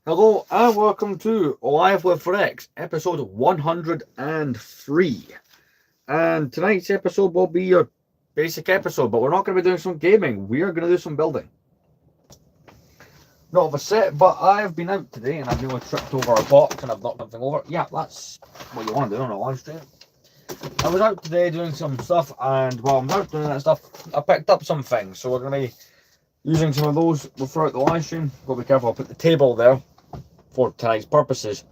Hello and welcome to Live with Rex, episode 103. And tonight's episode will be your basic episode, but we're not going to be doing some gaming. We are going to do some building. Not of a set, but I've been out today and I've nearly tripped over a box and I've knocked something over. Yeah, that's what you want to do on a live stream. I was out today doing some stuff, and while I'm out doing that stuff, I picked up some things. So we're going to be using some of those throughout the live stream. Got to be careful, I'll put the table there for tonight's purposes.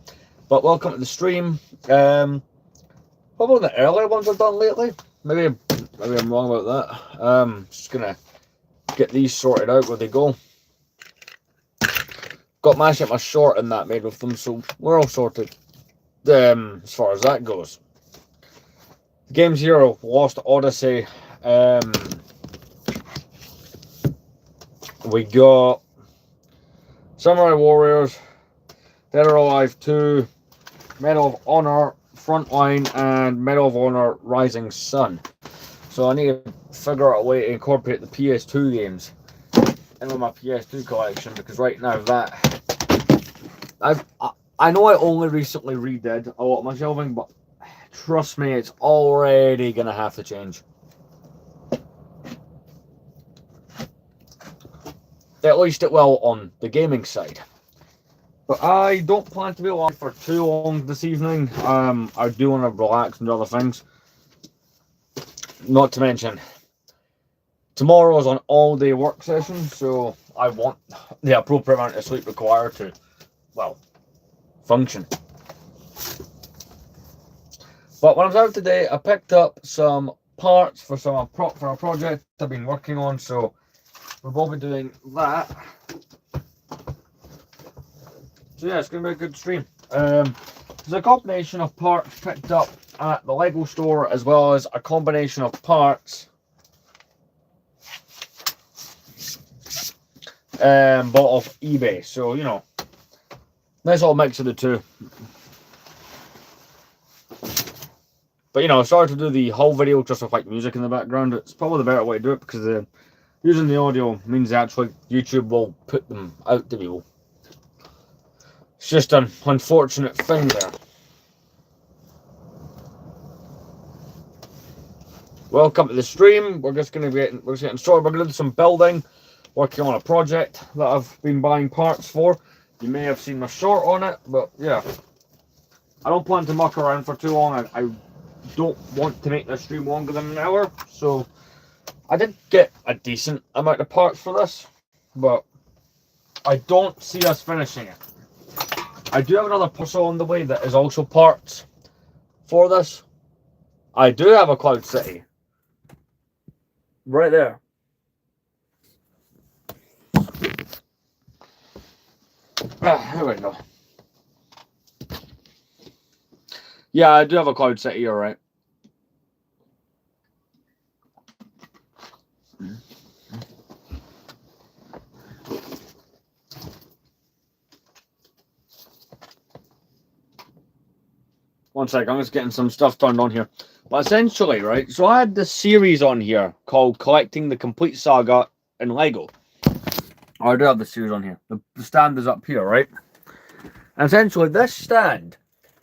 But welcome to the stream. Probably one of the earlier ones I've done lately. Maybe I'm wrong about that. Just gonna get these sorted out where they go. Got my short and that made with them, so we're all sorted as far as that goes. The games here are Lost Odyssey. We got Samurai Warriors, Dead or Alive 2, Medal of Honor Frontline, and Medal of Honor Rising Sun. So I need to figure out a way to incorporate the PS2 games into my PS2 collection, because right now I know I only recently redid a lot of my shelving, but trust me, it's already gonna have to change. At least it will on the gaming side. But I don't plan to be on for too long this evening. I do want to relax and do other things. Not to mention, tomorrow is an all-day work session, so I want the appropriate amount of sleep required to, well, function. But when I was out today, I picked up some parts for a project I've been working on, so we'll both be doing that. So yeah, it's going to be a good stream. There's a combination of parts picked up at the Lego store, as well as a combination of parts bought off eBay. So, you know, nice little mix of the two. But, you know, I started to do the whole video just with like music in the background. It's probably the better way to do it, because using the audio means actually YouTube will put them out to people. It's just an unfortunate thing there. Welcome to the stream. We're just going to be getting started. We're going to do some building, working on a project that I've been buying parts for. You may have seen my short on it, but yeah, I don't plan to muck around for too long. I don't want to make this stream longer than an hour, so I did get a decent amount of parts for this, but I don't see us finishing it. I do have another puzzle on the way that is also parts for this. I do have a Cloud City. Right there. Here we go. Yeah, I do have a Cloud City, you're right. One sec, I'm just getting some stuff turned on here. But essentially, right, so I had this series on here called Collecting the Complete Saga in Lego. Oh, I do have the series on here. The stand is up here, right? And essentially, this stand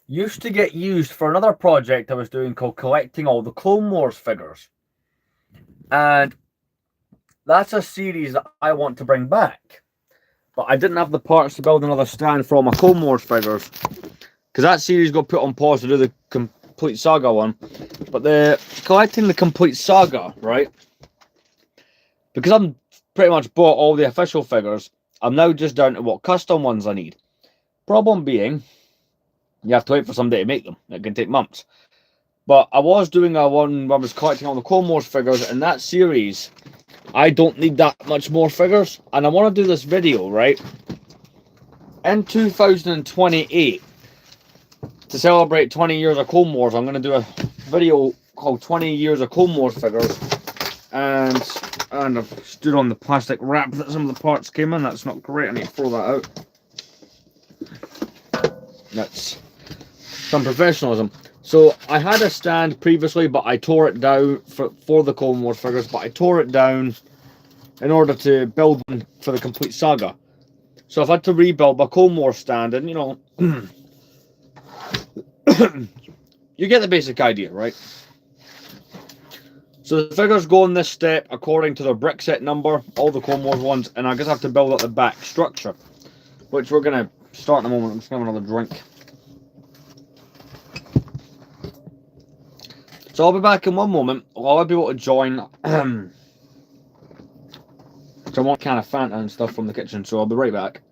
used to get used for another project I was doing called collecting all the Clone Wars figures. And that's a series that I want to bring back. But I didn't have the parts to build another stand for all my Clone Wars figures, because that series got put on pause to do the Complete Saga one. But the collecting the Complete Saga, right? Because I'm pretty much bought all the official figures, I'm now just down to what custom ones I need. Problem being, you have to wait for somebody to make them. It can take months. But I was doing a one where I was collecting all the Clone Wars figures. In that series, I don't need that much more figures. And I want to do this video, right? In 2028, to celebrate 20 years of Clone Wars, I'm going to do a video called 20 Years of Clone Wars Figures. And I've stood on the plastic wrap that some of the parts came in. That's not great. I need to throw that out. That's some professionalism. So I had a stand previously, but I tore it down for the Clone Wars figures, but I tore it down in order to build one for the Complete Saga. So I've had to rebuild my Colmore stand, and you know, you get the basic idea, right? So the figures go in this step according to their brick set number, all the Colmore ones, and I just have to build up the back structure, which we're going to start in a moment. I'm just going to have another drink. So I'll be back in one moment. I'll be able to join some more kind of Fanta and stuff from the kitchen, so I'll be right back.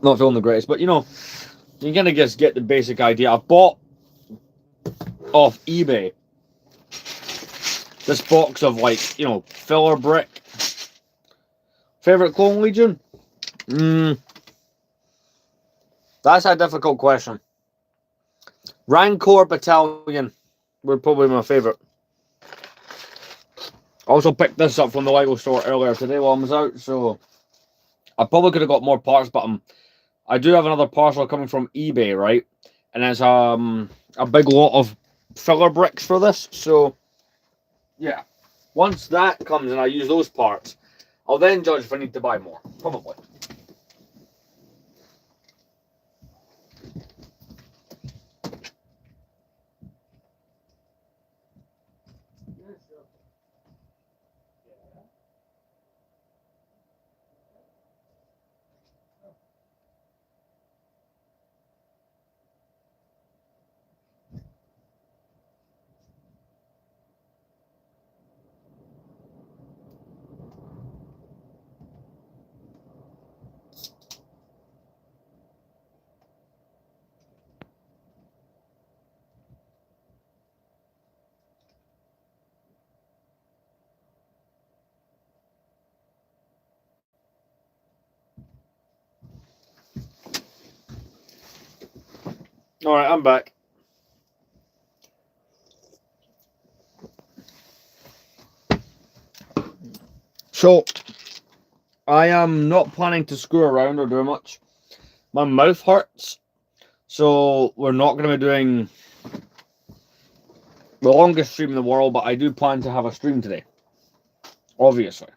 Not feeling the greatest, but you know, you kind of just get the basic idea. I bought off eBay this box of, like, you know, filler brick. Favorite Clone Legion? That's a difficult question. Rancor Battalion were probably my favorite. I also picked this up from the Lego store earlier today while I was out, so I probably could have got more parts, but I do have another parcel coming from eBay, right? And it's a big lot of filler bricks for this, so yeah. Once that comes and I use those parts, I'll then judge if I need to buy more. Probably. Alright, I'm back. So, I am not planning to screw around or do much. My mouth hurts, so we're not going to be doing the longest stream in the world, but I do plan to have a stream today. Obviously.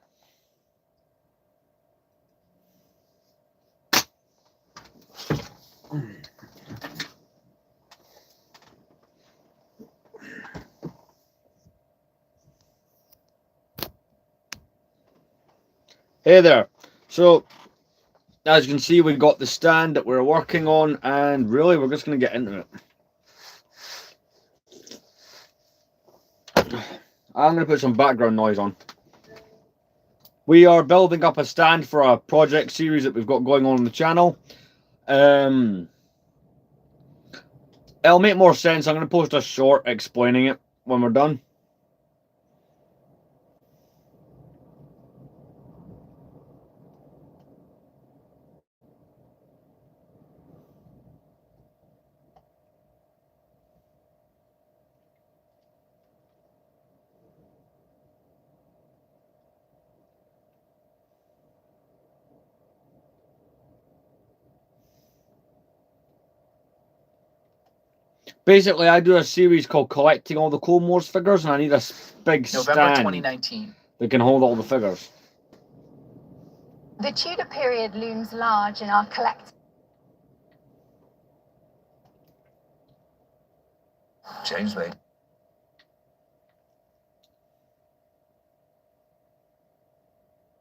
Hey there. So, as you can see, we got the stand that we're working on, and really, we're just going to get into it. I'm going to put some background noise on. We are building up a stand for a project series that we've got going on the channel. It'll make more sense. I'm going to post a short explaining it when we're done. Basically, I do a series called Collecting All the Clone Wars Figures, and I need a big November stand 2019. that can hold all the figures. The Tudor period looms large in our collective. James Wade.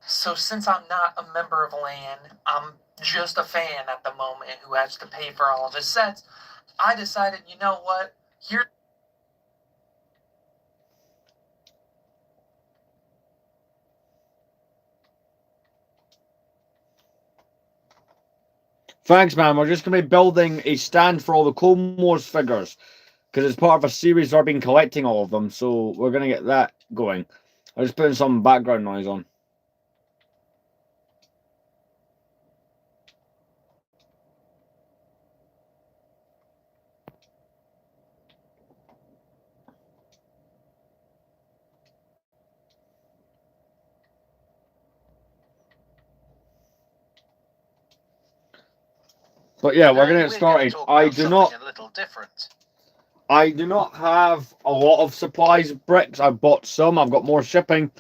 So since I'm not a member of LAN, I'm just a fan at the moment who has to pay for all of his sets, I decided, you know what? Here. Thanks, man. We're just going to be building a stand for all the Clone Wars figures, because it's part of a series where I've been collecting all of them, so we're going to get that going. I'm just putting some background noise on. But yeah, we're going to get started. I do not... A little different. I do not have a lot of supplies of bricks. I've bought some. I've got more shipping.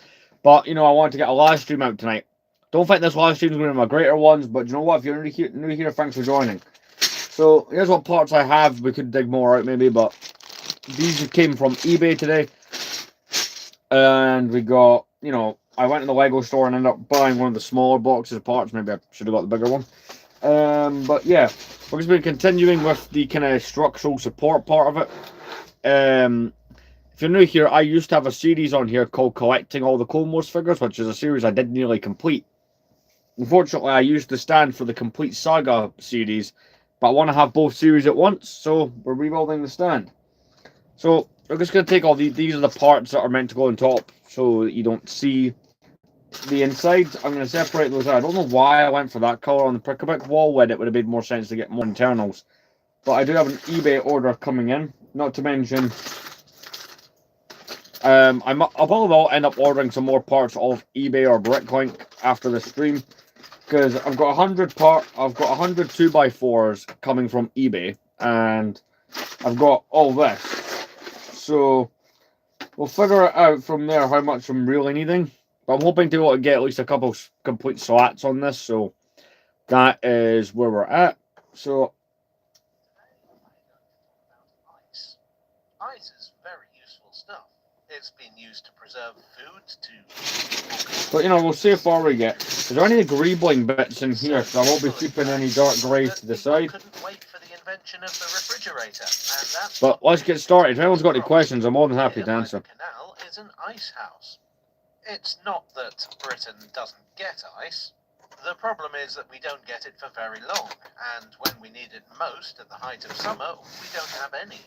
But, I wanted to get a live stream out tonight. Don't think this live stream is going to be my greater ones. But you know what? If you're new here, thanks for joining. So, here's what parts I have. We could dig more out maybe. But these came from eBay today. And we got, I went to the Lego store and ended up buying one of the smaller boxes of parts. Maybe I should have got the bigger one. But yeah, we're going to be continuing with the kind of structural support part of it. If you're new here, I used to have a series on here called Collecting All the Clone Wars figures, which is a series I did nearly complete. Unfortunately, I used the stand for the Complete Saga series, but I want to have both series at once, so we're rebuilding the stand. So we're just going to take all these are the parts that are meant to go on top, so that you don't see the insides. I'm going to separate those out. I don't know why I went for that colour on the Prick-a-Brick wall when it would have made more sense to get more internals. But I do have an eBay order coming in, not to mention... I'll probably end up ordering some more parts off eBay or Bricklink after the stream, because I've got 100 2x4s coming from eBay, and I've got all this. So we'll figure it out from there how much I'm really needing. But I'm hoping to be able to get at least a couple complete slats on this. So that is where we're at. So ice is very useful stuff. It's been used to preserve food, but we'll see how far we get. Is there any greebling bits in here? So I won't be keeping any dark greys to the side. Couldn't wait for the invention of the refrigerator, and that's but let's get started. If anyone's got any questions, I'm more than happy to answer. The canal is an ice house. It's not that Britain doesn't get ice. The problem is that we don't get it for very long, and when we need it most, at the height of summer, we don't have any.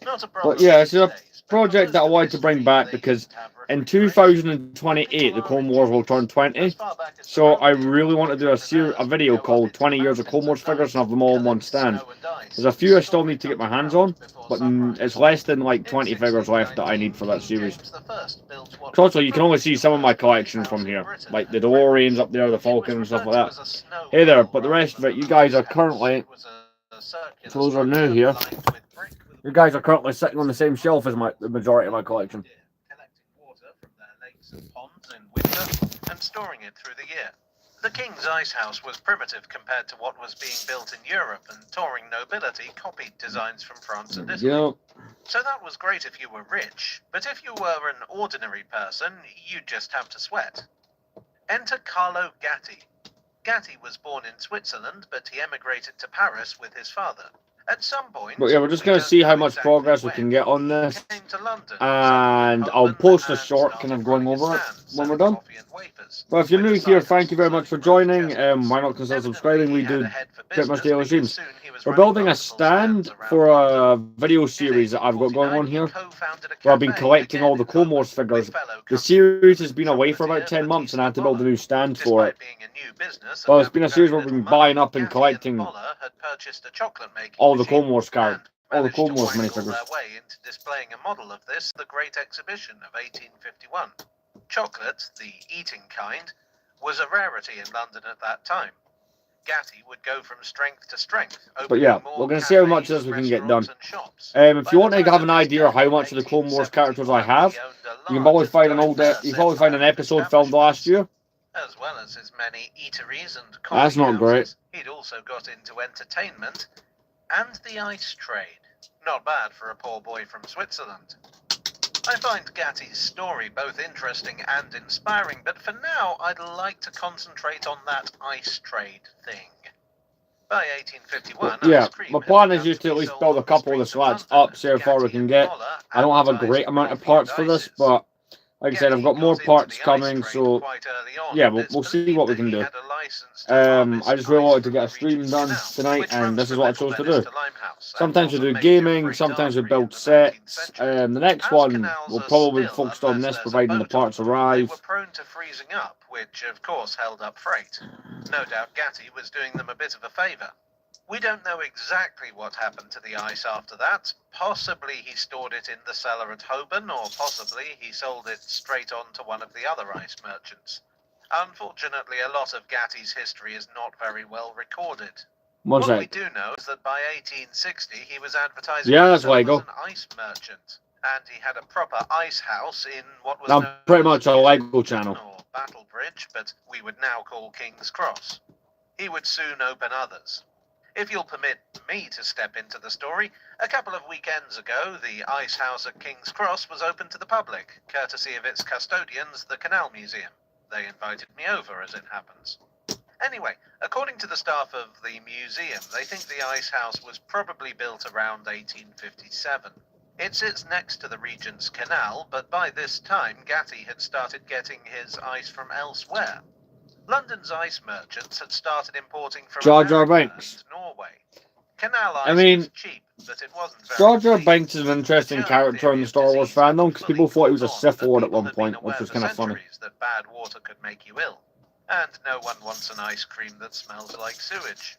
Not a problem. But yeah, it's a project that I wanted to bring back because in 2028 the Clone Wars will turn 20. So I really want to do a video called 20 Years of Clone Wars Figures and have them all in one stand. There's a few I still need to get my hands on, but it's less than like 20 figures left that I need for that series. Because also you can only see some of my collection from here, like the DeLoreans up there, the Falcon and stuff like that. Hey there, but the rest of it, you guys are currently, for those who are new here, you guys are currently sitting on the same shelf as the majority of my collection. Collecting water from their lakes and ponds in winter and storing it through the year. The King's Ice House was primitive compared to what was being built in Europe, and touring nobility copied designs from France and Italy. So that was great if you were rich, but if you were an ordinary person, you'd just have to sweat. Enter Carlo Gatti. Gatti was born in Switzerland, but he emigrated to Paris with his father. At some point, but yeah, we're just going to see how much progress we can get on this, and I'll post a short kind of going over it when we're done. But if you're new here, thank you very much for joining. Why not consider subscribing? We do pretty much daily streams. We're building a stand for a video series that I've got going on here, where I've been collecting all the Clone Wars figures. The series has been away for about 10 months and I had to build a new stand for it. Well, it's been a series where we've been buying up and collecting all the Clone Wars cards, all the Clone Wars minifigures. Their way into displaying a model of this at the Great Exhibition of 1851. Chocolate, the eating kind, was a rarity in London at that time. Gatti would go from strength to strength. But yeah, we're going to see how much of this we can get done. If you want to have an idea of how much of the Clone Wars characters I have, you can probably find an episode filmed last year. As well as his many eateries and coffee That's not great. He'd also got into entertainment and the ice trade. Not bad for a poor boy from Switzerland. I find Gatti's story both interesting and inspiring, but for now I'd like to concentrate on that ice trade thing. By 1851, yeah, my plan is just to at least build a couple of the slats up, see how far we can get. I don't have a great amount of parts for this, but like I said, I've got more parts coming, so yeah, we'll see what we can do. I just really wanted to get a stream done tonight, and this is what I chose to do. Sometimes we do gaming, sometimes we build sets. The next one will probably be focused on this, providing the parts arrive. They were prone to freezing up, which of course held up freight. No doubt Gatti was doing them a bit of a favour. We don't know exactly what happened to the ice after that. Possibly he stored it in the cellar at Holborn, or possibly he sold it straight on to one of the other ice merchants. Unfortunately, a lot of Gatti's history is not very well recorded. One What we sec. do know is that by 1860 he was advertising Yeah, that's himself Lego. as an ice merchant, and he had a proper ice house in what was I'm known pretty as much a Lego channel. or Battle Bridge, but we would now call King's Cross. He would soon open others. If you'll permit me to step into the story, a couple of weekends ago, the ice house at King's Cross was open to the public, courtesy of its custodians, the Canal Museum. They invited me over, as it happens. Anyway, according to the staff of the museum, they think the ice house was probably built around 1857. It sits next to the Regent's Canal, but by this time, Gatty had started getting his ice from elsewhere. London's ice merchants had started importing from Jar Jar America Binks. and Norway. Canal ice I mean, was cheap, but it wasn't very Jar Jar clean. Binks is an interesting The character in theory the of Star Wars disease had fandom because people thought he was a fully Sith caught on, Lord but at one people had point, been which was aware kind of for funny. centuries that bad water could make you ill, and no one wants an ice cream that smells like sewage.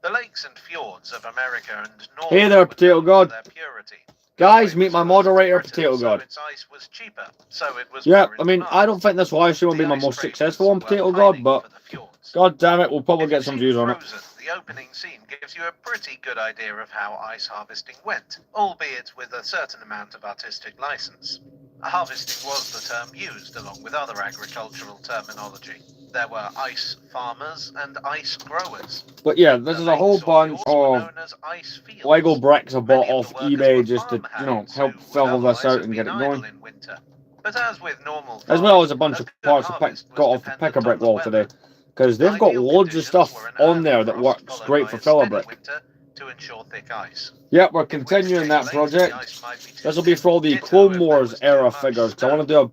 The lakes and fjords of America and Norway Hey there, were Potato known for God. their purity. Guys, Norway meet my was close to moderator, Britain, Potato so God. its ice was cheaper, so it was Yeah, more I in mean, demand. I don't think this live stream will be The my ice most craters successful on were Potato pining God, but for the fjords. god damn it, we'll probably If get you've some seen views on it. Frozen, the opening scene gives you a pretty good idea of how ice harvesting went, albeit with a certain amount of artistic license. Harvesting was the term used, along with other agricultural terminology. There were ice farmers and ice growers. But yeah, this The is a whole lakes or bunch fjords were of known as ice fields. Lego bricks I bought Many of off the workers eBay were just to, farmhands help who would fill this otherwise out have and get been it idle going. in winter. But as with normal As well farming, as a bunch a of good parts I harvest got was off the dependent Pick a Brick on the wall weather. today. Because they've got Ideal loads of conditions stuff were an on early there that frost works followed great by for a steady Filler winter to ensure thick ice. Yep, we're If winter continuing came that late, project. the ice might be too This will be thin. for all the Ditto Clone if there Wars was too era much figures. I snow. want to do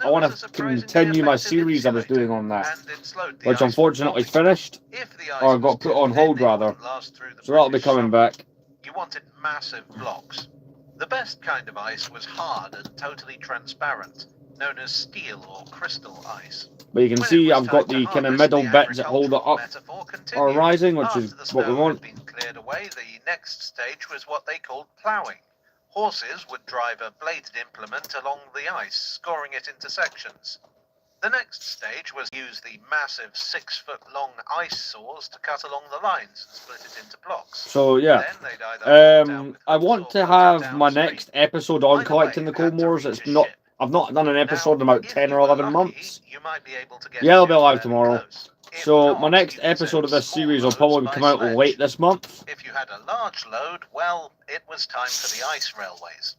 I Snow want is a to surprisingly continue my effective series I was insulator, doing on that, and it slowed the which ice from unfortunately forming. finished, If the ice or was got put too on thin, hold it rather. wouldn't last through the So that'll be British coming summer. back. You wanted massive blocks. The best kind of ice was hard and totally transparent, known as steel or crystal ice. But you can When it see was I've got time to the kind of harvest, middle the bits that hold it agricultural up metaphor or continued. rising, which After is the what we snow want. had been cleared away, the next stage was what they called ploughing. Horses would drive a bladed implement along the ice, scoring it into sections. The next stage was to use the massive 6-foot-long ice saws to cut along the lines and split it into blocks. So yeah, Then they'd either haul it out with I hooks want or to put it have my downstream. next episode on Either collecting way, the it had Clone to Wars. reach It's a not. ship. I've not done an episode in Now, about if 10 you or were 11 lucky, months. you might be able to get Yeah, it'll be to live fairly tomorrow. close. If So not, my next you could episode send of this small series will loads probably by come out sledge. late this month. If you had a large load, well, it was time for the ice railways.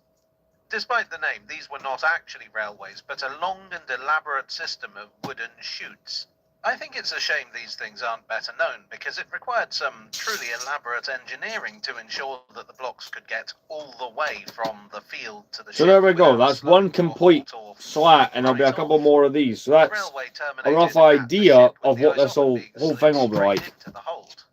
Despite the name, these were not actually railways, but a long and elaborate system of wooden chutes. I think it's a shame these things aren't better known, because it required some truly elaborate engineering to ensure that the blocks could get all the way from the field to the ship. So there we go. without That's slowing one to a complete halt or slat, and there'll be a right couple off. more of these. So The that's railway a terminated rough at the idea ship, with of the what ice this often whole being thing slid will be straight like. into the hold.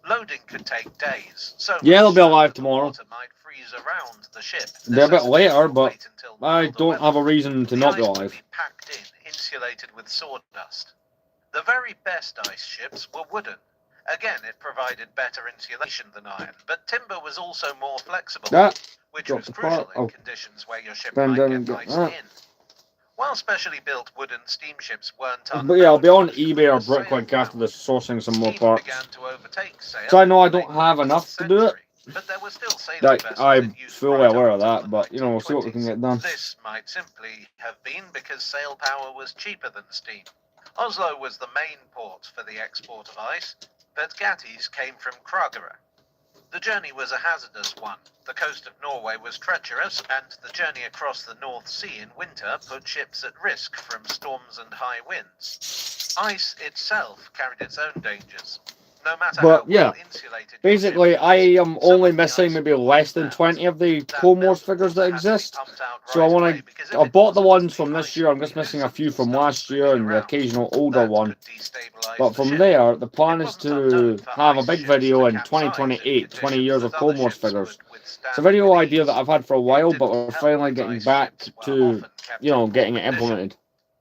Loading could take days, so Yeah, they'll much be so alive that the tomorrow. water might freeze around the ship. They're a bit necessitating later, a but wait until I milder don't weather. have a reason to The not be ice would alive. be packed in, insulated with sawdust. The very best ice ships were wooden. Again, it provided better insulation than iron, but timber was also more flexible, That which drop was the crucial part. in Oh, conditions where your ship stand might down get and get iced that. in. While specially built wooden steamships weren't But yeah, I'll be on unknown, much eBay or the sail Bricklink after route. this, sourcing some more Steam parts. began to overtake sail So I know in I the don't late have 19th enough to do it. century, but there were still sailing Like, vessels I'm in use fully right aware up of until that, the but, we'll see what we can 1920s. get done. This might simply have been because sail power was cheaper than steam. Oslo was the main port for the export of ice, but Gatty's came from Kragerø. The journey was a hazardous one. The coast of Norway was treacherous, and the journey across the North Sea in winter put ships at risk from storms and high winds. Ice itself carried its own dangers. No matter But, how yeah, well insulated your Basically, ship I was, am some only of the missing ice maybe would less than melt. 20 of the That Clone Wars melted figures that water had to be exist. pumped out So I right want away, to. because if I it bought the wasn't, ones the from this ice year. I'm would just be missing a loosened few and from start last year spinning and the around. occasional older That one. could destabilize But the from ship. there, the plan It is wasn't to unknown for have a ice big ships video to in capsize in 2028, 20 conditions years that of other Clone Wars ships figures. would withstand It's a video with idea that ease. I've had for a It while, didn't but we're help finally that getting ice back ships were to, often kept in poor getting it condition. implemented.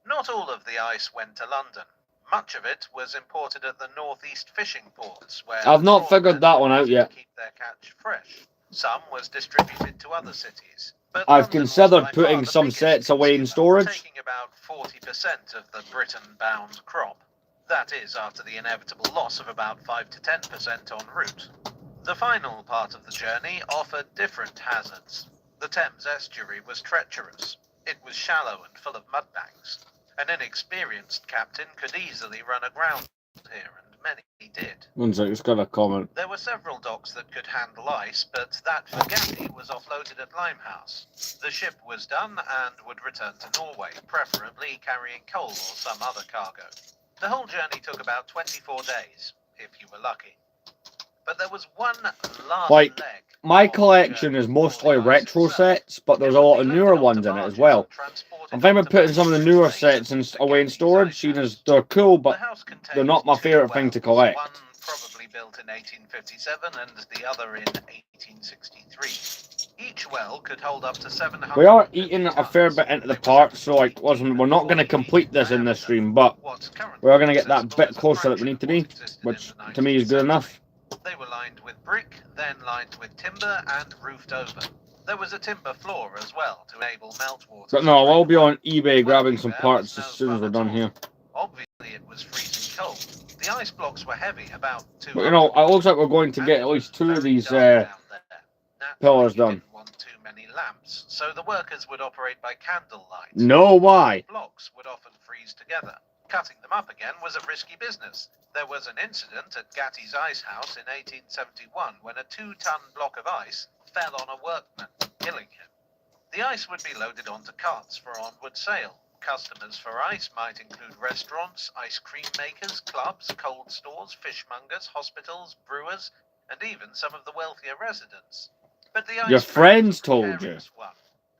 Not all of the ice went to London. Much of it was imported at the northeast fishing ports, where I've the not figured trawlmen that one out wanted yet. to keep their catch fresh. Some was distributed to other cities, but I've London was considered by putting far the some biggest sets away in consumer, storage. taking about 40% of the Britain-bound crop. That is, after the inevitable loss of about 5 to 10% en route. The final part of the journey offered different hazards. The Thames estuary was treacherous. It was shallow and full of mudbanks. An inexperienced captain could easily run aground here, and many did. One sec, just got a comment. There were several docks that could handle ice, but that for Gatti was offloaded at Limehouse. The ship was done and would return to Norway, preferably carrying coal or some other cargo. The whole journey took about 24 days, if you were lucky. But there was one last Like, leg. My of the collection journey is before mostly the ice retro itself. sets, but there's a lot of newer ones in it as well. I'm thinking about putting some of the newer sets away in storage, seeing as they're cool, but they're not my favourite thing to collect. One probably built in 1857 and the other in 1863. Each well could hold up to 700. We are eating a fair bit into the part, so like, listen, we're not going to complete this in this stream, but we are going to get that bit closer that we need to be, which to me is good enough. They were lined with brick, then lined with timber and roofed over. There was a timber floor as well to enable meltwater. But no, I'll be on eBay grabbing some parts as soon as we're done here. Obviously, it was freezing cold. The ice blocks were heavy, about 2. But you know, it looks like we're going to get at least 2 of these pillars done. Didn't want too many lamps, so the workers would operate by candlelight. No, why? Blocks would often freeze together. Cutting them up again was a risky business. There was an incident at Gatti's Ice House in 1871 when a 2-ton block of ice fell on a workman, killing him. The ice would be loaded onto carts for onward sale. Customers for ice might include restaurants, ice cream makers, clubs, cold stores, fishmongers, hospitals, brewers, and even some of the wealthier residents. But the ice Your friends told you. one.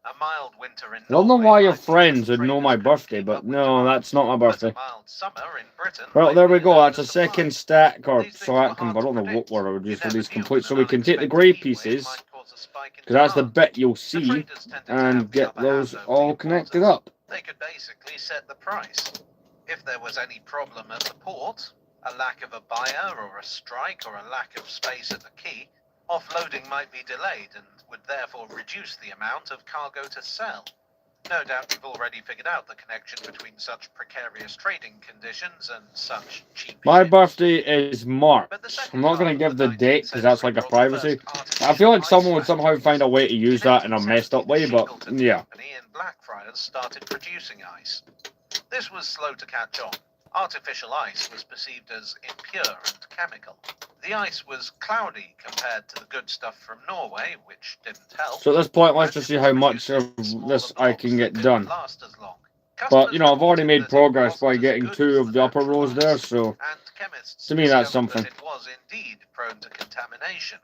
A mild winter in I don't know Norway why your might friends would traders know my could birthday, keep but up with no, demand. that's not my But birthday. a mild summer in Britain Well, might there we be go. another That's a supply. second stack or These things select. were I hard don't to know what predict. word I would You use for never these knew complete. when So an we can take the unexpected grey heat wave pieces, might cause a spike in because that's the demand. bit you'll The see, traders tended to have and the get upper those hand over all the connected importers. up. They could basically set the price. If there was any problem at the port, a lack of a buyer or a strike or a lack of space at the quay, offloading might be delayed and would therefore reduce the amount of cargo to sell. No doubt you've already figured out the connection between such precarious trading conditions and such cheap My ships. birthday is March. But the second I'm not going half to of give the the date 19th because that's century like a brought the privacy. first I feel like artificial someone would ice somehow find a way to use that in a 1870, messed up way, but Shingleton yeah. Company in Blackfriars started producing ice. This was slow to catch on. Artificial ice was perceived as impure and chemical. The ice was cloudy compared to the good stuff from Norway, which didn't help. So at this point, let's and just it see was how much produced of in smaller this I blocks can that get didn't done. last as long. But, you know, I've already Customers made reported that it progress by wasn't as getting good 2 as of the upper rows natural there, ice, so and chemists to me that's discovered something. that it was indeed prone to contamination.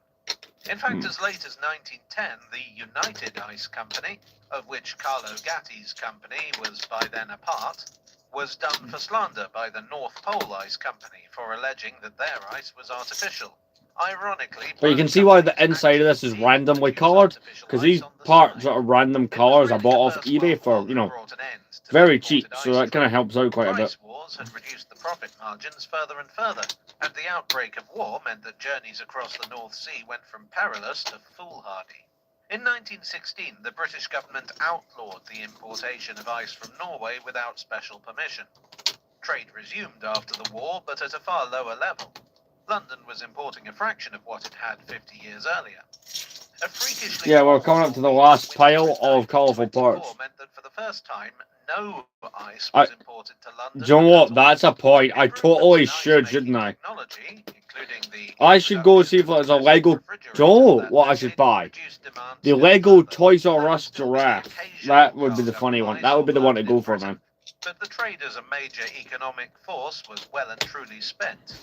In fact, as late as 1910, the United Ice Company, of which Carlo Gatti's company was by then a part, was done for slander by the North Pole Ice Company for alleging that their ice was artificial. Ironically, But you can both see why the companies inside of this is actually randomly produce coloured, artificial because ice these on the parts side. that are random It was colours I really bought the off First eBay World for, War you that know, brought an end to the very imported cheap, so ice that kind of trade. helps out quite a bit. Price wars had reduced the profit margins further and further, and the outbreak of war meant that journeys across the North Sea went from perilous to foolhardy. In 1916, the British government outlawed the importation of ice from Norway without special permission. Trade resumed after the war, but at a far lower level. London was importing a fraction of what it had 50 years earlier. A freakishly Yeah, we're warm coming up to the Norwegian last winter pile in of colourful 1924 parts. meant that for the first time, no ice I- was imported to London. Do you know what? at all. That's a point. I Improvements totally in should, ice-making shouldn't I? technology, including the I should go see if introduction there's a of Lego. refrigerators Joe, that what I should decade buy? reduced demand The still Lego further. Toys R There would Us still be the giraffe. occasional That would be the cargo funny of one. ice That would be the one to offloaded in go for, Britain. man. But the trade as a major economic force was well and truly spent.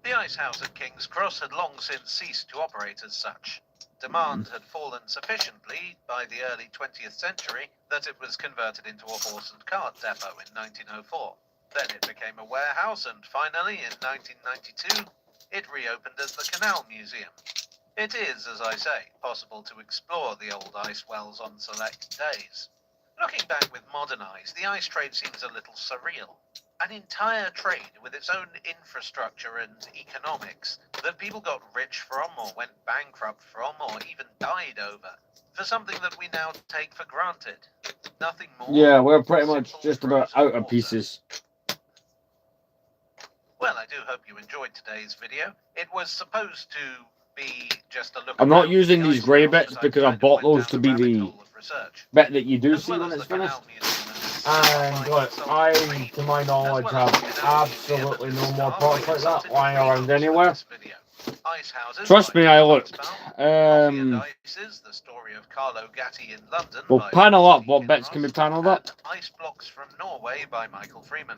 The ice house at King's Cross had long since ceased to operate as such. Demand had fallen sufficiently by the early 20th century that it was converted into a horse and cart depot in 1904. Then it became a warehouse, and finally, in 1992, it reopened as the Canal Museum. It is, as I say, possible to explore the old ice wells on select days. Looking back with modern eyes, the ice trade seems a little surreal. An entire trade with its own infrastructure and economics that people got rich from or went bankrupt from or even died over for something that we now take for granted. Nothing more. Yeah, we're pretty much Simple just about frozen out of water. pieces. Well, I do hope you enjoyed today's video. It was supposed to be just a look. I'm not around using the these ice grey house, bits but because I kind of bought went those down to the be rabbit the hole of research. bit that you do As see well when as it's the Canal finished. Museum And look, I, to my knowledge, have absolutely no more parts like that lying around anywhere. Trust me, I looked. We'll panel up what bits can be paneled up. Ice Blocks from Norway by Michael Freeman.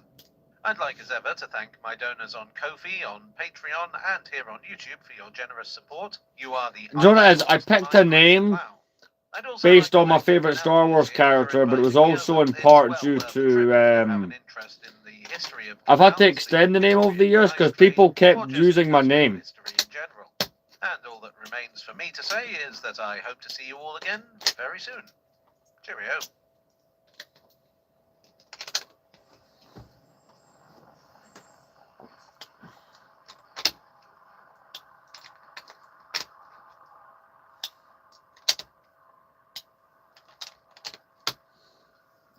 I'd like as ever to thank my donors on Ko-fi, on Patreon, and here on YouTube for your generous support. You are the... Do you know what it is? I picked a name based on my favourite Star Wars character, but it was also in part due to I've had to extend the name over the years because people kept using my name. And all that remains for me to say is that I hope to see you all again very soon. Cheerio.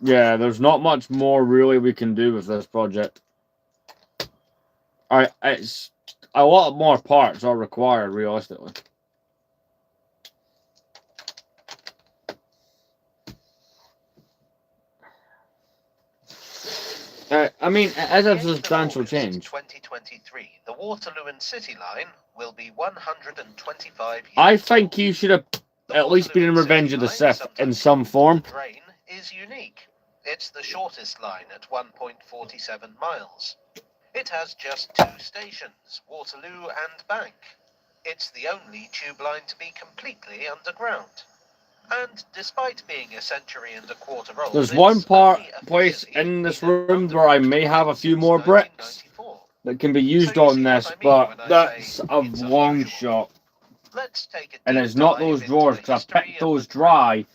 Yeah, there's not much more really we can do with this project. It's a lot more parts are required realistically. I mean, it is a substantial change. 2023, the Waterloo and City Line will be 125 years I think old. he should have at least been in Waterloo and Revenge City of the Line, Sith in sometimes some called form. the Drain, is unique. It's the shortest line at 1.47 miles. It has just 2 stations, Waterloo and Bank. It's the only tube line to be completely underground. And despite being a century and a quarter old, There's one part only place officially in this been room where I may have a few more bricks 1994. that can be used So you on see this, what I mean but when I that's say a it's long unusual. shot. Let's take a And deep it's not dive those into drawers the because I history picked of those the Drain. dry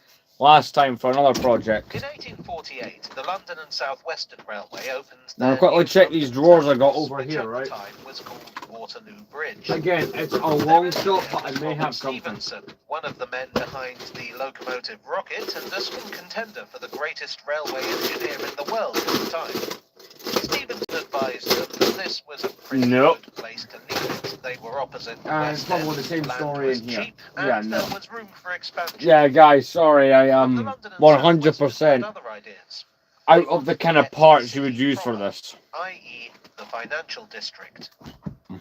last time for another project. In 1848, the London and South Western Railway opened Now their I'll quickly new check these London drawers I got terminus, over which here, at right? the time was called Waterloo Bridge. Again, it's a There long is shot, but I may Robert have something. Stephenson, one of the men behind the locomotive rocket and a strong contender for the greatest railway engineer in the world at the time. Stephenson advised them that this was a pretty Nope. good place to leave it. They were opposite the It's West probably End, the same land story was in here. cheap, and Yeah, no. there was room for expansion. Yeah, guys, sorry, I But the am London and South Western had 100% other ideas. out of the kind of parts you would use for this. i.e. the financial district.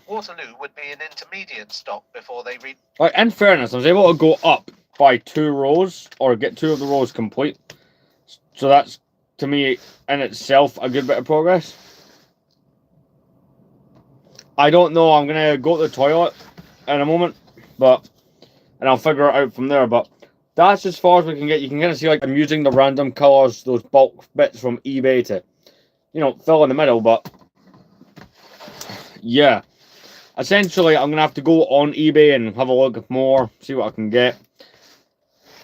Waterloo would be an intermediate stop before they reach. Like, in fairness, I was able to go up by 2 rows, or get 2 of the rows complete. So that's, to me, in itself, a good bit of progress. I don't know, I'm going to go to the toilet in a moment, and I'll figure it out from there, but that's as far as we can get. You can kind of see, like, I'm using the random colours, those bulk bits from eBay to, you know, fill in the middle, but yeah. Essentially, I'm going to have to go on eBay and have a look more, see what I can get.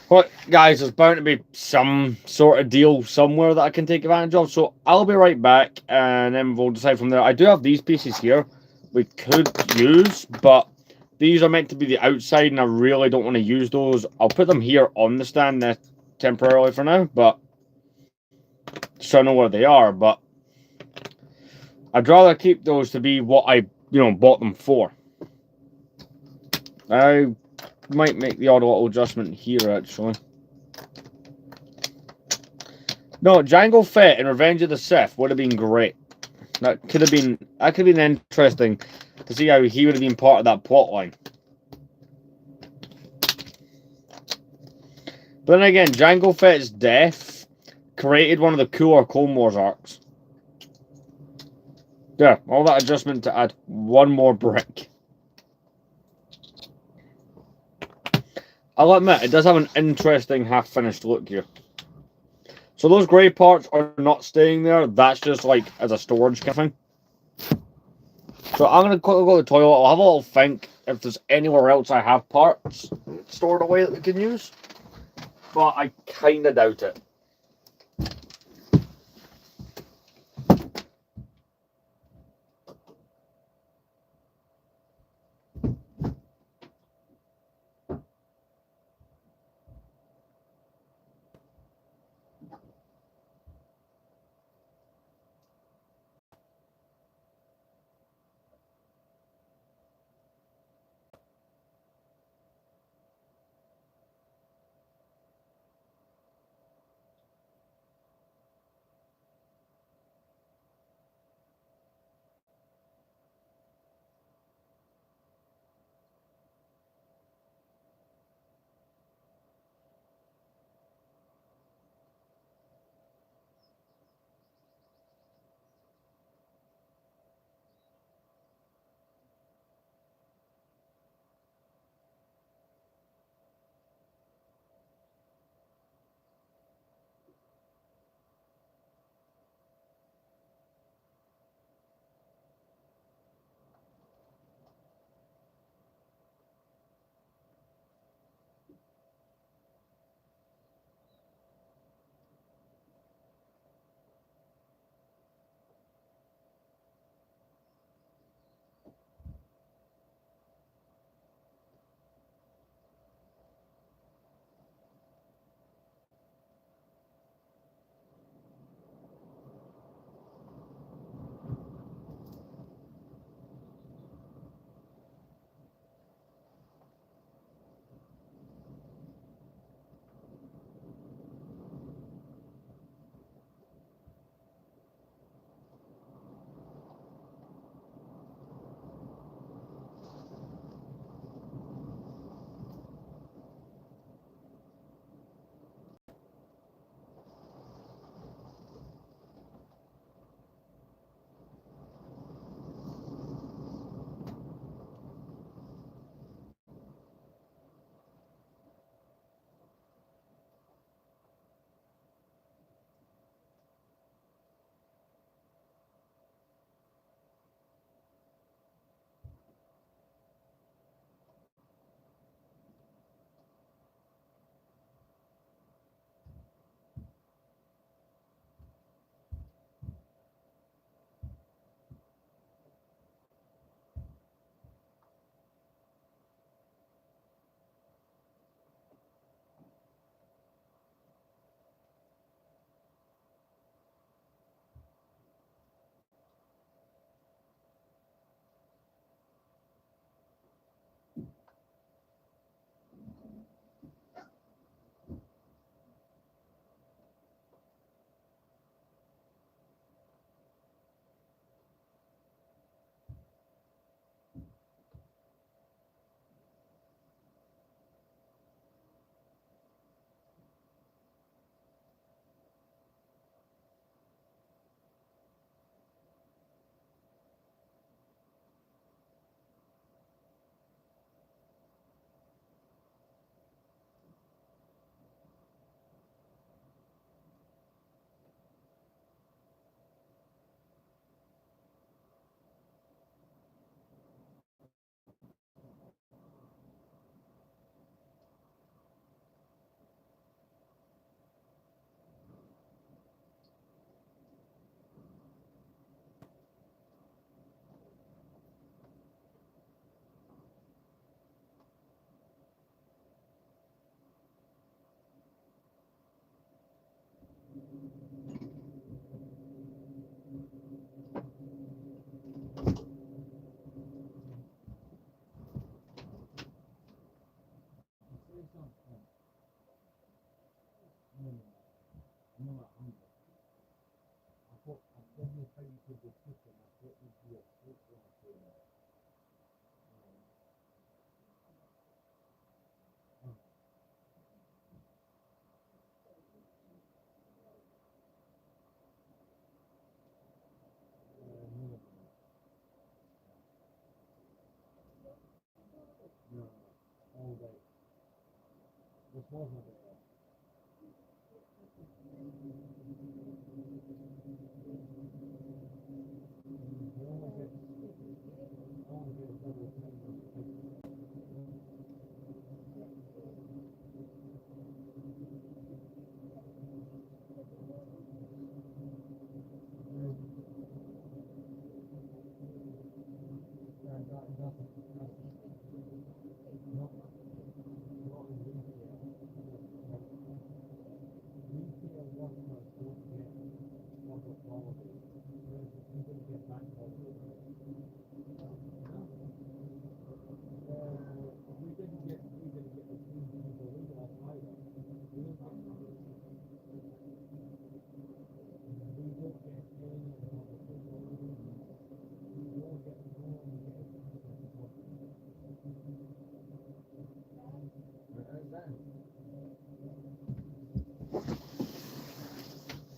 But, guys, there's bound to be some sort of deal somewhere that I can take advantage of. So, I'll be right back, and then we'll decide from there. I do have these pieces here we could use, but these are meant to be the outside, and I really don't want to use those. I'll put them here on the stand temporarily for now, but so I know where they are. But I'd rather keep those to be what I bought them for. I might make the odd little adjustment here, actually. No, Jango Fett in Revenge of the Sith would have been great. That could have been interesting to see how he would have been part of that plot line. But then again, Jango Fett's death created one of the cooler Clone Wars arcs. Yeah, all that adjustment to add one more brick. I'll admit, it does have an interesting half-finished look here. So those grey parts are not staying there. That's just like as a storage kind of thing. So I'm going to quickly go to the toilet. I'll have a little think if there's anywhere else I have parts stored away that we can use. But I kind of doubt it.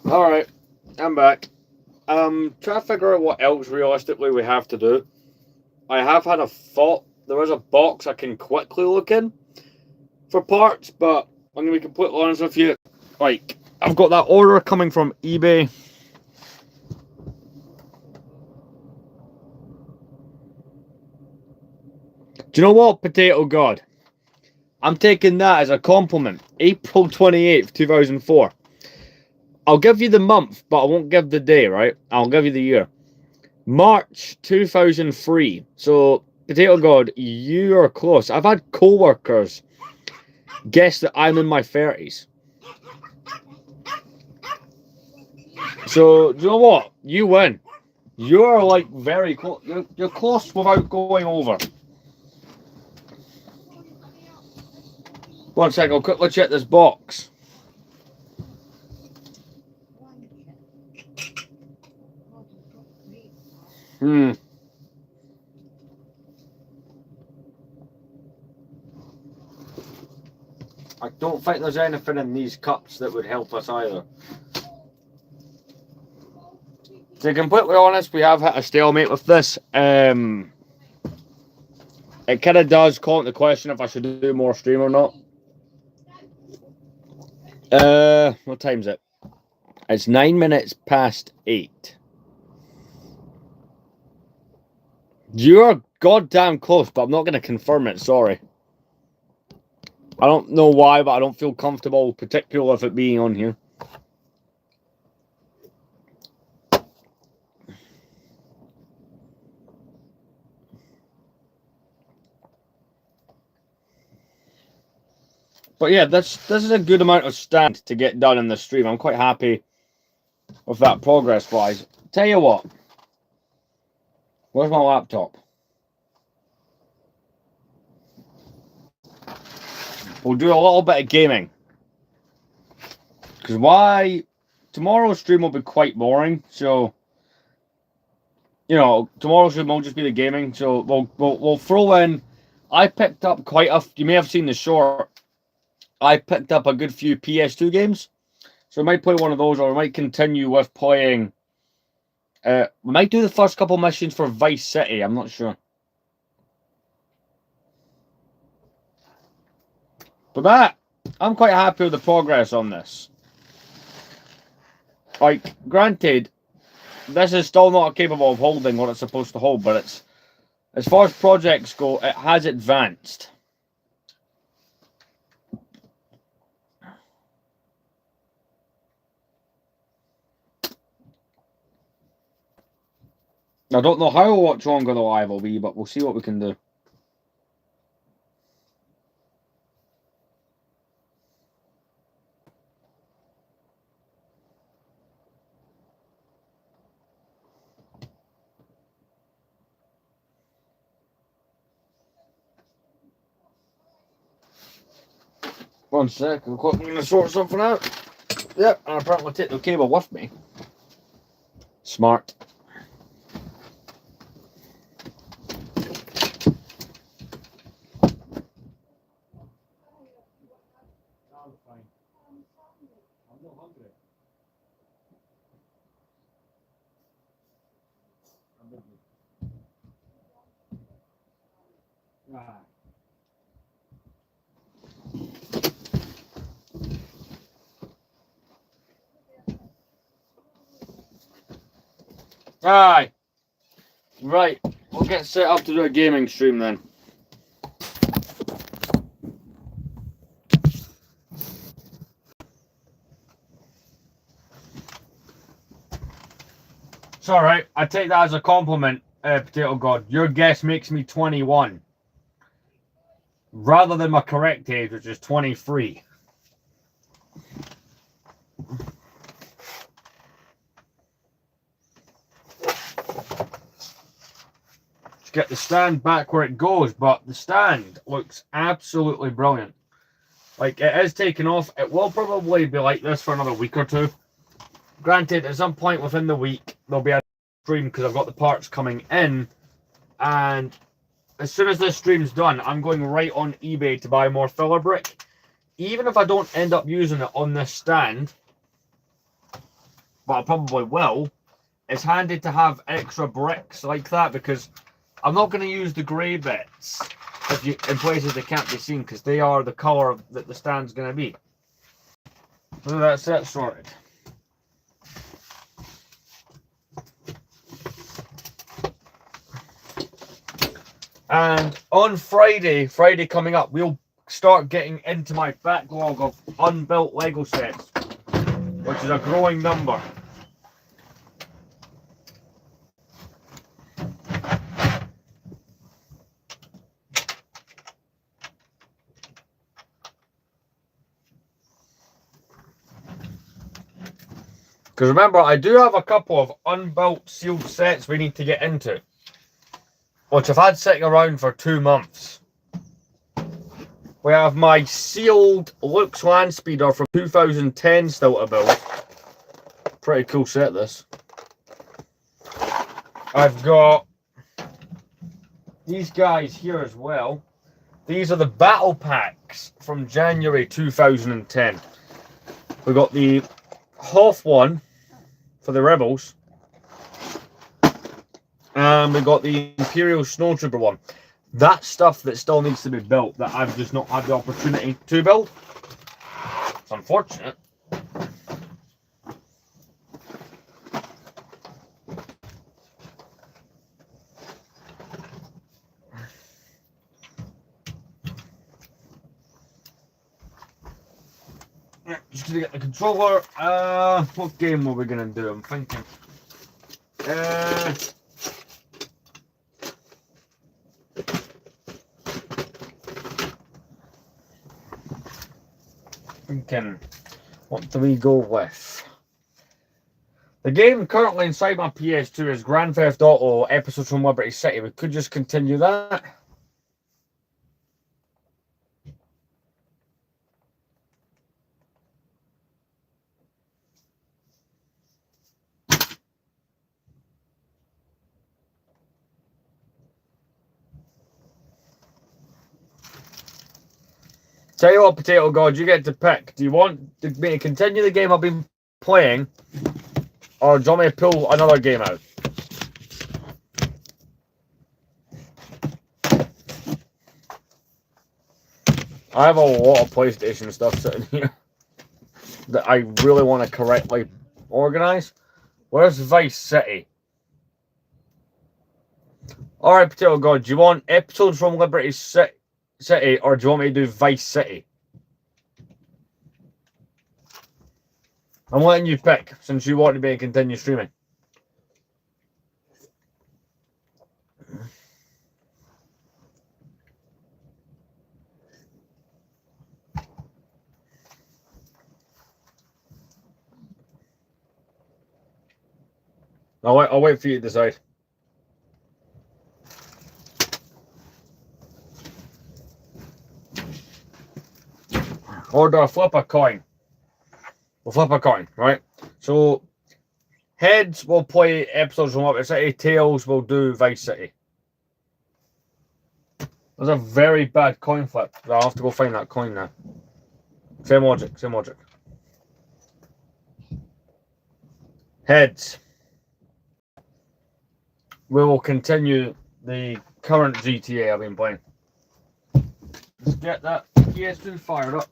Alright, I'm back. Trying to figure out what else realistically we have to do. I have had a thought. There is a box I can quickly look in for parts, but I'm going to be completely honest with you. Like, I've got that order coming from eBay. Do you know what, Potato God? I'm taking that as a compliment. April 28th, 2004. I'll give you the month, but I won't give the day, right? I'll give you the year. March 2003. So, Potato God, you are close. I've had co-workers guess that I'm in my 30s. So, do you know what? You win. You're like very close. You're close without going over. One sec, I'll quickly check this box. I don't think there's anything in these cups that would help us either. To be completely honest, we have hit a stalemate with this. It kind of does call into question if I should do more stream or not. What time is it? It's 9 minutes past 8. You're goddamn close, but I'm not going to confirm it, sorry. I don't know why, but I don't feel comfortable, particularly with it being on here. But yeah, this is a good amount of stand to get done in the stream. I'm quite happy with that progress-wise. Tell you what. Where's my laptop? We'll do a little bit of gaming. Because why? Tomorrow's stream will be quite boring, so... You know, tomorrow's stream will just be the gaming, so we'll throw in... I picked up quite a... You may have seen the short. I picked up a good few PS2 games. So we might play one of those, or we might continue with playing... we might do the first couple missions for Vice City, I'm not sure. But that, I'm quite happy with the progress on this. Like, granted, this is still not capable of holding what it's supposed to hold, but it's... As far as projects go, it has advanced. I don't know how much longer the live will be, but we'll see what we can do. One sec, I'm going to sort something out. Yep, and apparently take the cable with me. Smart. Aye. Right. We'll get set up to do a gaming stream then. It's alright. I take that as a compliment, Potato God. Your guess makes me 21. Rather than my correct age, which is 23. Let's get the stand back where it goes, but the stand looks absolutely brilliant. Like, it is taking off. It will probably be like this for another week or two. Granted, at some point within the week, there'll be a stream because I've got the parts coming in. And as soon as this stream's done, I'm going right on eBay to buy more filler brick. Even if I don't end up using it on this stand, but I probably will, it's handy to have extra bricks like that because I'm not going to use the grey bits in places they can't be seen because they are the colour that the stand's going to be. So that's that sorted. And on Friday coming up, we'll start getting into my backlog of unbuilt Lego sets, which is a growing number. Because remember, I do have a couple of unbuilt sealed sets we need to get into, which I've had sitting around for 2 months. We have my sealed Lux Landspeeder from 2010 still to build. Pretty cool set, this. I've got these guys here as well. These are the battle packs from January 2010. We've got the Hoth one for the Rebels. And we got the Imperial Snowtrooper one. That's stuff that still needs to be built that I've just not had the opportunity to build. It's unfortunate. Yeah, just gonna get the controller. What game were we gonna do? I'm thinking. What do we go with? The game currently inside my PS2 is Grand Theft Auto Episodes from Liberty City. We could just continue that. Tell you what, Potato God, you get to pick. Do you want me to continue the game I've been playing, or do you want me to pull another game out? I have a lot of PlayStation stuff sitting here that I really want to correctly organise. Where's Vice City? Alright, Potato God, do you want Episodes from Liberty City, or do you want me to do Vice City? I'm letting you pick, since you want to be and continue streaming. I'll wait for you to decide. Or do I flip a coin? We'll flip a coin, right? So, heads will play Episodes from Liberty City, tails will do Vice City. That's a very bad coin flip. I'll have to go find that coin now. Same logic, same logic. Heads. we will continue the current GTA I've been playing. Let's get that PS2 fired up.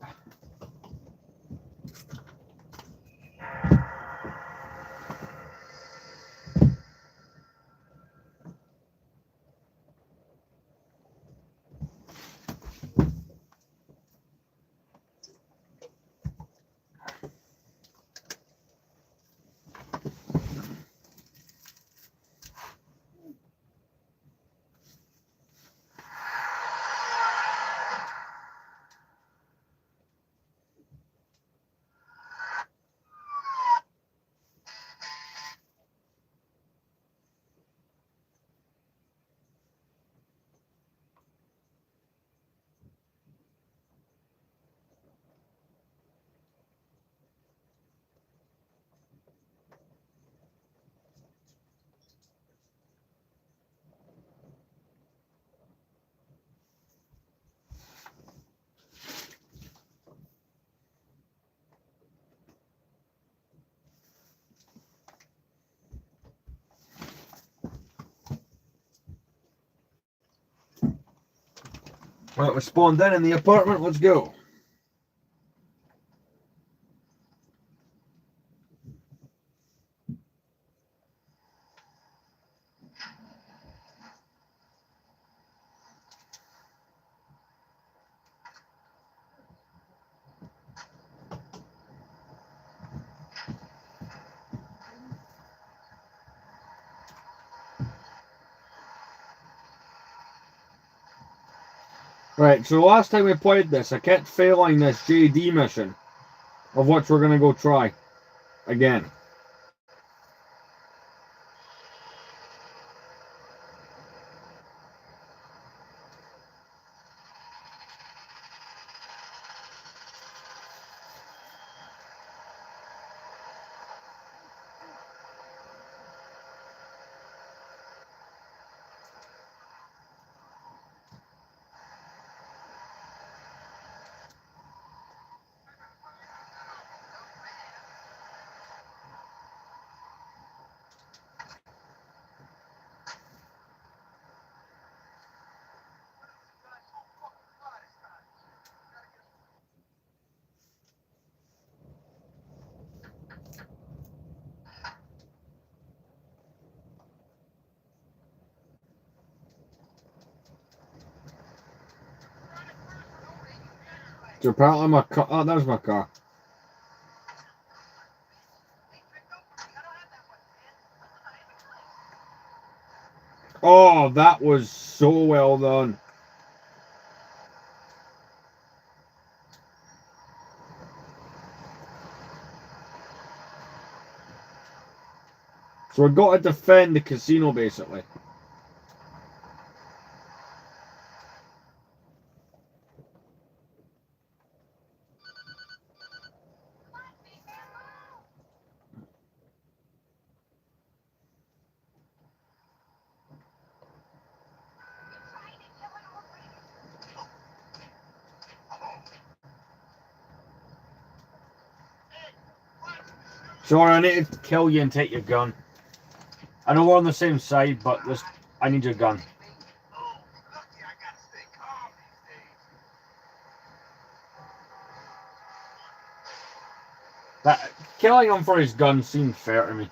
Right, we spawned in the apartment. Let's go. Right, so last time we played this, I kept failing this JD mission, of which we're going to go try again. So apparently my car, oh, there's my car. Oh, that was so well done. So we've got to defend the casino, basically. Sorry, I need to kill you and take your gun. I know we're on the same side, but this, I need your gun. That killing him for his gun seemed fair to me.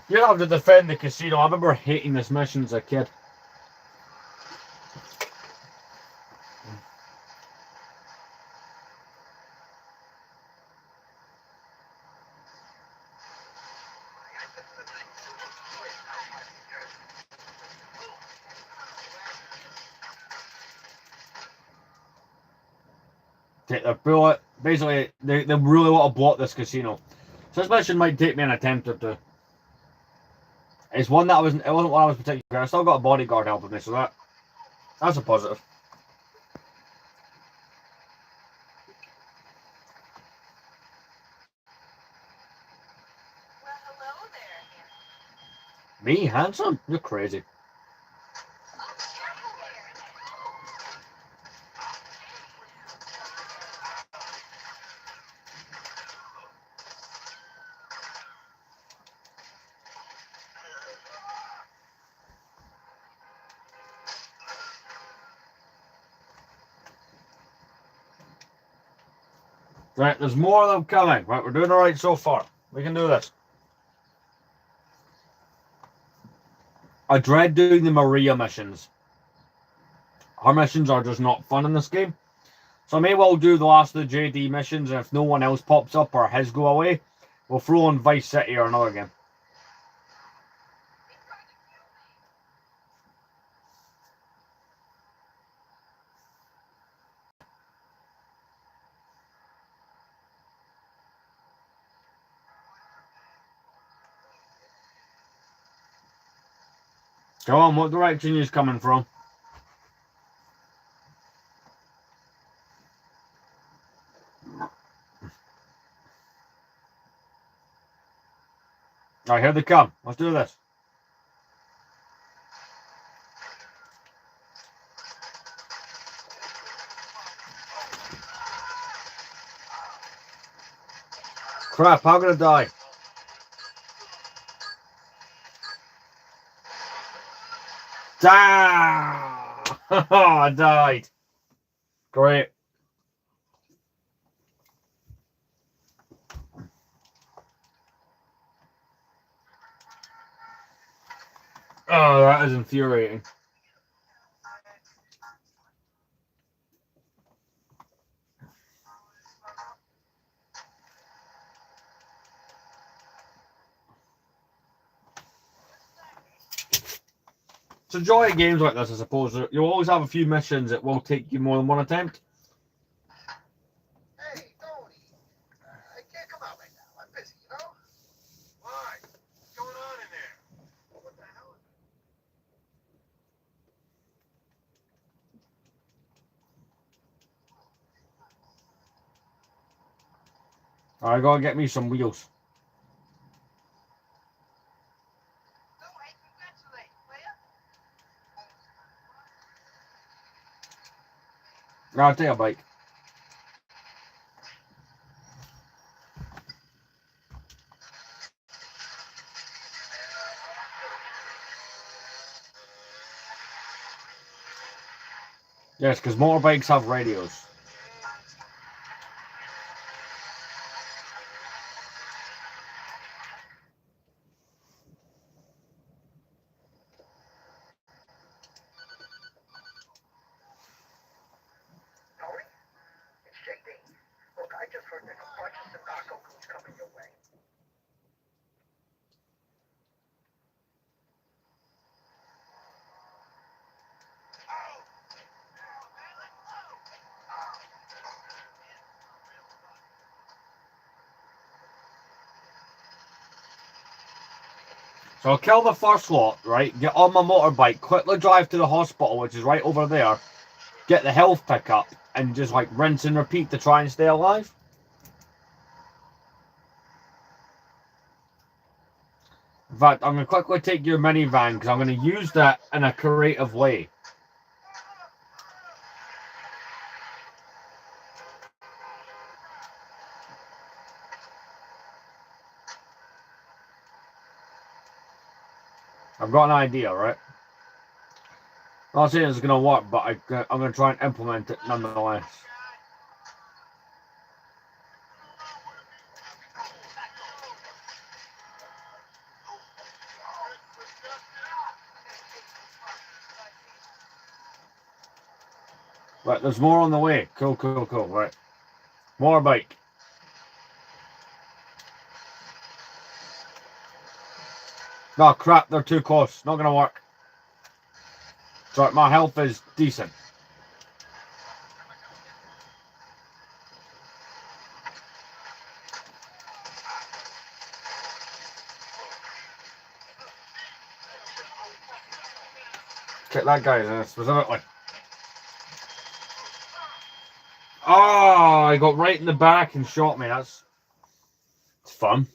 You have to defend the casino. I remember hating this mission as a kid. Take the bullet. Basically, they really want to block this casino. So this mission might take me an attempt or two. It's one that it wasn't one I was particularly good. I still got a bodyguard helping me, so that's a positive. Well, hello there. Me, handsome? You're crazy. Right, there's more of them coming. Right, we're doing all right so far. We can do this. I dread doing the Maria missions. Her missions are just not fun in this game. So I may well do the last of the JD missions, and if no one else pops up or his go away, we'll throw on Vice City or another game. Come on, what direction is coming from? Alright, here they come. Let's do this. Crap, I'm gonna die. Ah! I died. Great. Oh, that is infuriating. It's a joy of games like this, I suppose. You'll always have a few missions that will take you more than one attempt. Hey, Tony. I can't come out right now. I'm busy, you know? Why? What's going on in there? What the hell is it? Alright, gotta get me some wheels. No, hey, congratulate, will ya? I'll take a bike. Yes, because motorbikes have radios. Tony? It's JD. Look, I just heard there's a bunch of Sirocco goons coming your way. So I'll kill the first lot, right? Get on my motorbike, quickly drive to the hospital, which is right over there. Get the health pickup, and just like rinse and repeat to try and stay alive. In fact, I'm going to quickly take your minivan because I'm going to use that in a creative way. I've got an idea, right? I'm not saying it's going to work, but I'm going to try and implement it nonetheless. Right, there's more on the way. Cool, cool, cool. Right. More bike. No, crap, they're too close. Not going to work. Sorry, my health is decent. Kick that guy specifically. Oh, he got right in the back and shot me. It's fun.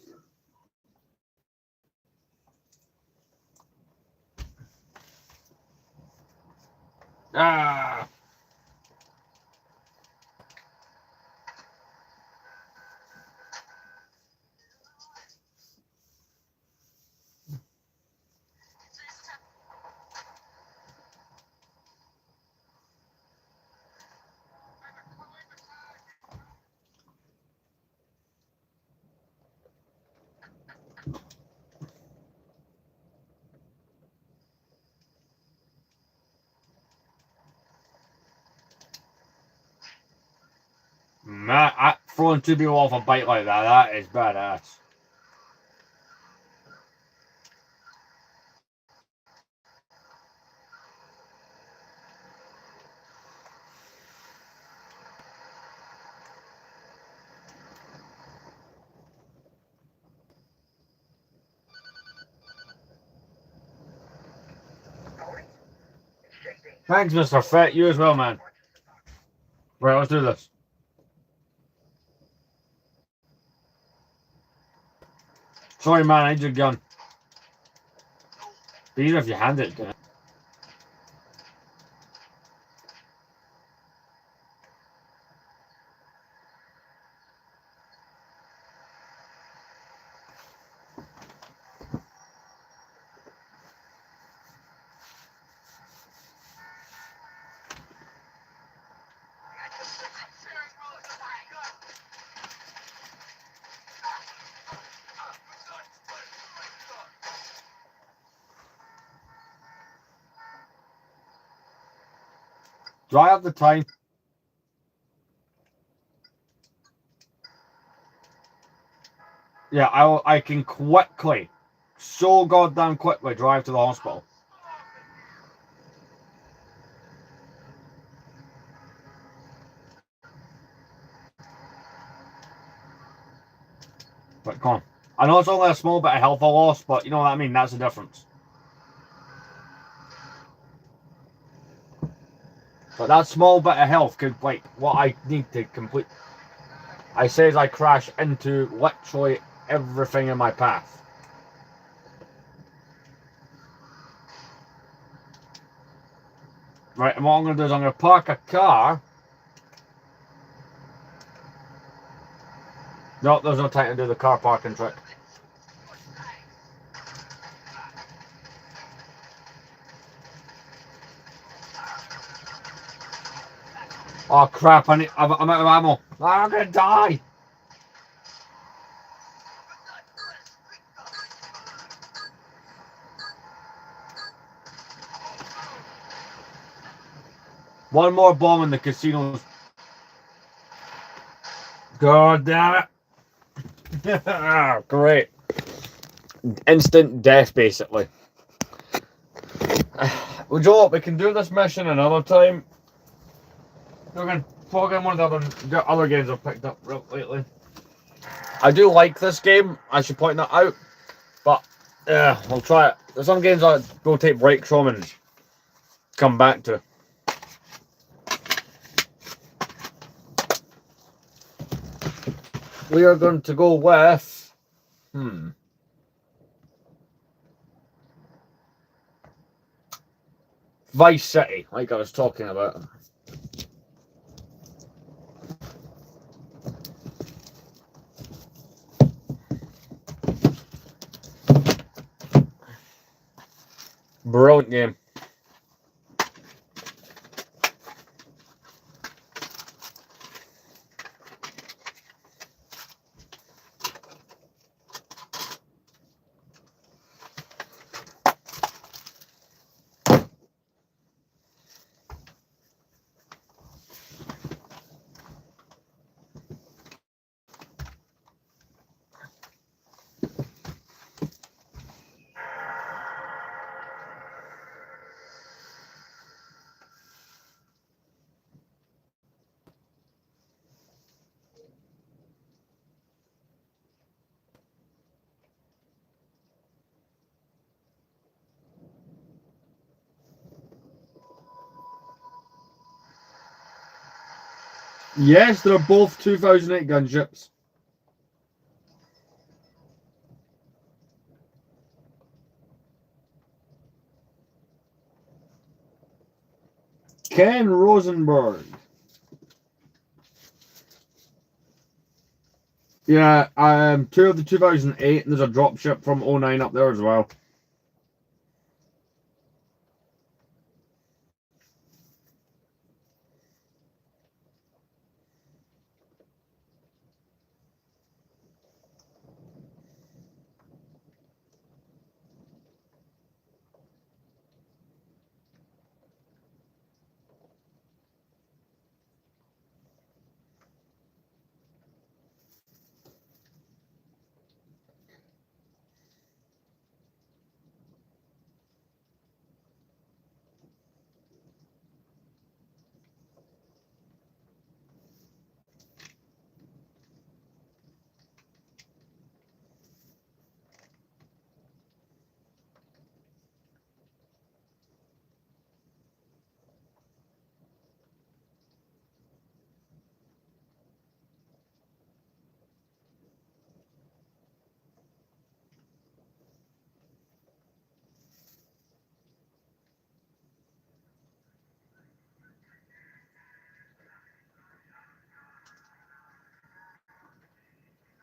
Ah. Man, throwing two people off a bike like that is badass. Thanks, Mr. Fett. You as well, man. Right, let's do this. Sorry, man, I need your gun. Be easier if you hand it to me. Do I have the time? Yeah, I can quickly, so goddamn quickly drive to the hospital. But come on. I know it's only a small bit of health I lost, but you know what I mean? That's the difference. But that small bit of health could, like, what I need to complete. I say as I crash into literally everything in my path. Right, and what I'm going to do is I'm going to park a car. No, there's no time to do the car parking trick. Oh crap, I'm out of ammo. I'm going to die. One more bomb in the casinos. God damn it. Great. Instant death, basically. Well, Joe, we can do this mission another time. We're going to plug in one of the other games I've picked up lately. I do like this game, I should point that out. But, I'll try it. There's some games I go take breaks from and come back to. We are going to go with... Vice City, like I was talking about. Brilliant game. Yes, they're both 2008 gunships. Ken Rosenberg. Yeah, two of the 2008, and there's a dropship from 09 up there as well.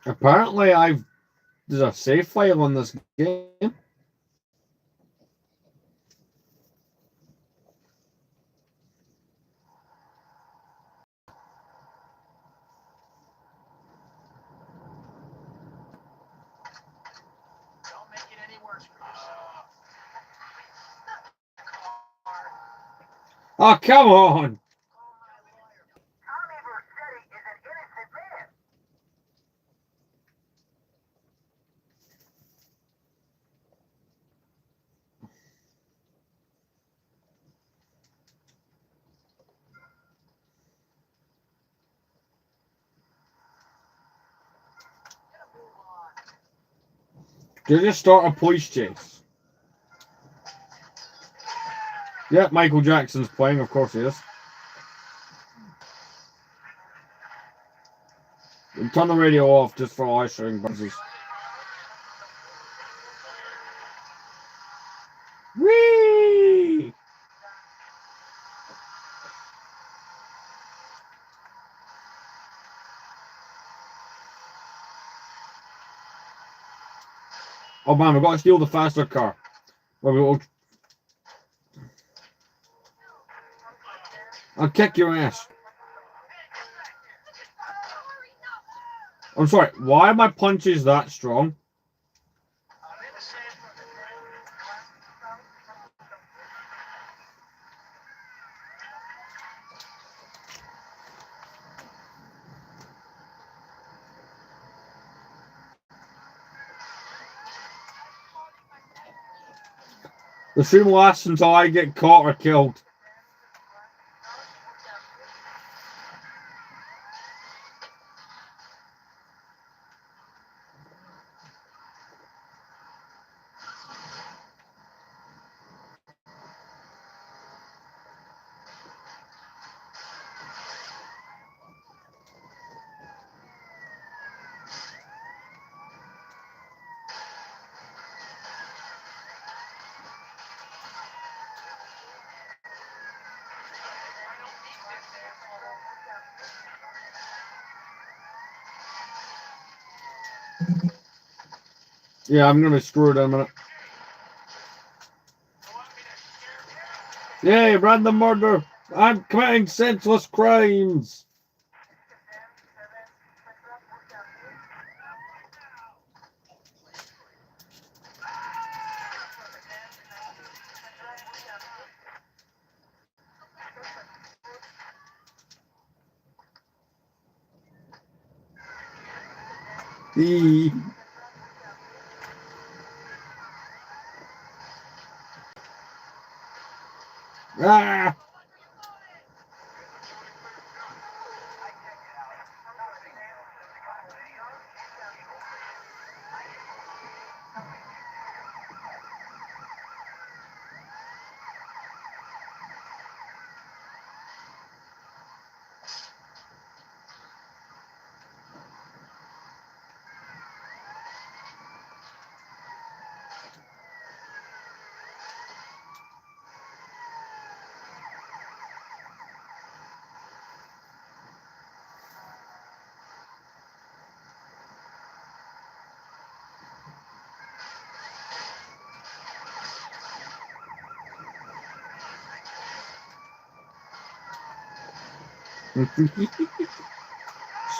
Apparently, there's a save file on this game. Don't make it any worse for yourself. Oh, come on! Tommy Vercetti is an innocent man. Did you just start a police chase? Yeah, Michael Jackson's playing, of course he is. Turn the radio off just for ushering buzzes. Whee! Oh man, we've got to steal the faster car. I'll kick your ass. I'm sorry, why are my punches that strong? The stream lasts until I get caught or killed. Yeah, I'm gonna be screwed in a minute. Yay, random murder! I'm committing senseless crimes! Eee. Ah!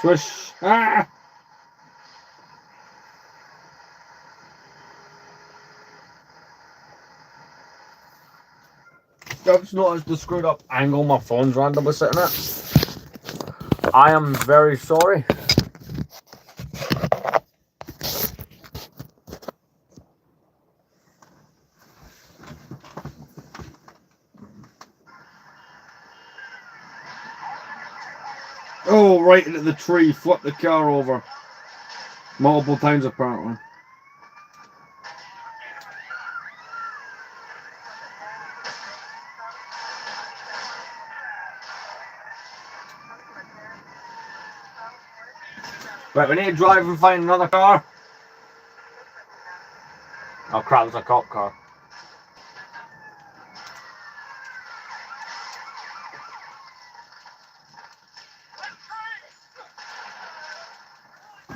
Swish! Ah! I've just noticed the screwed up angle my phone's randomly sitting at. I am very sorry. Oh, right into the tree, flip the car over. Multiple times apparently. Right, we need to drive and find another car. Oh crap, there's a cop car.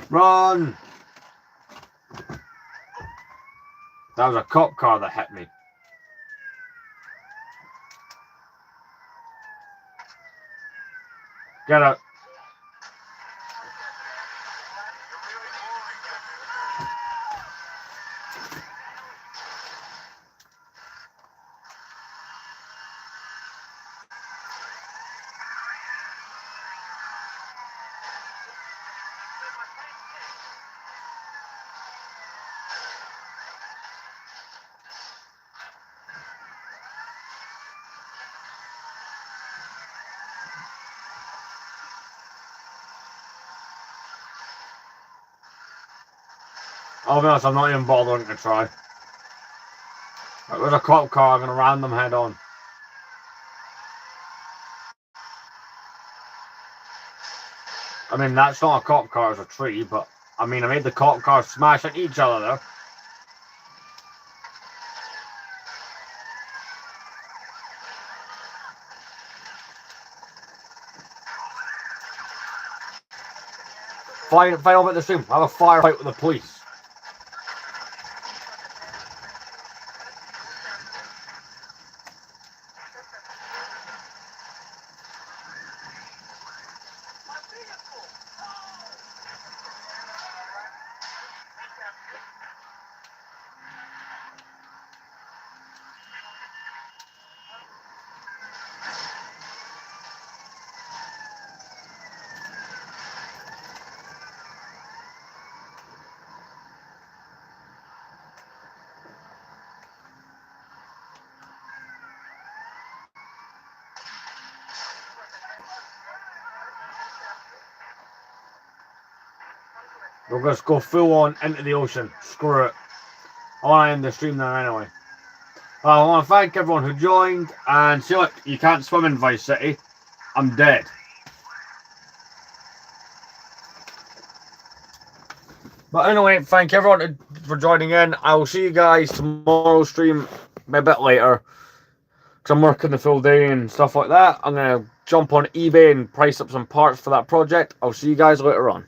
Run! That was a cop car that hit me. Get out. I'll be honest, I'm not even bothering to try. Right, there's a cop car, I'm going to random head on. I mean, that's not a cop car, it's a tree, but I mean, I made the cop cars smash at each other there. Fight over at the stream. Have a firefight with the police. We'll just go full on into the ocean. Screw it. I want to end the stream now anyway. I want to thank everyone who joined. And see, look, you can't swim in Vice City. I'm dead. But anyway, thank everyone for joining in. I will see you guys tomorrow's stream a bit later. Because I'm working the full day and stuff like that. I'm going to jump on eBay and price up some parts for that project. I'll see you guys later on.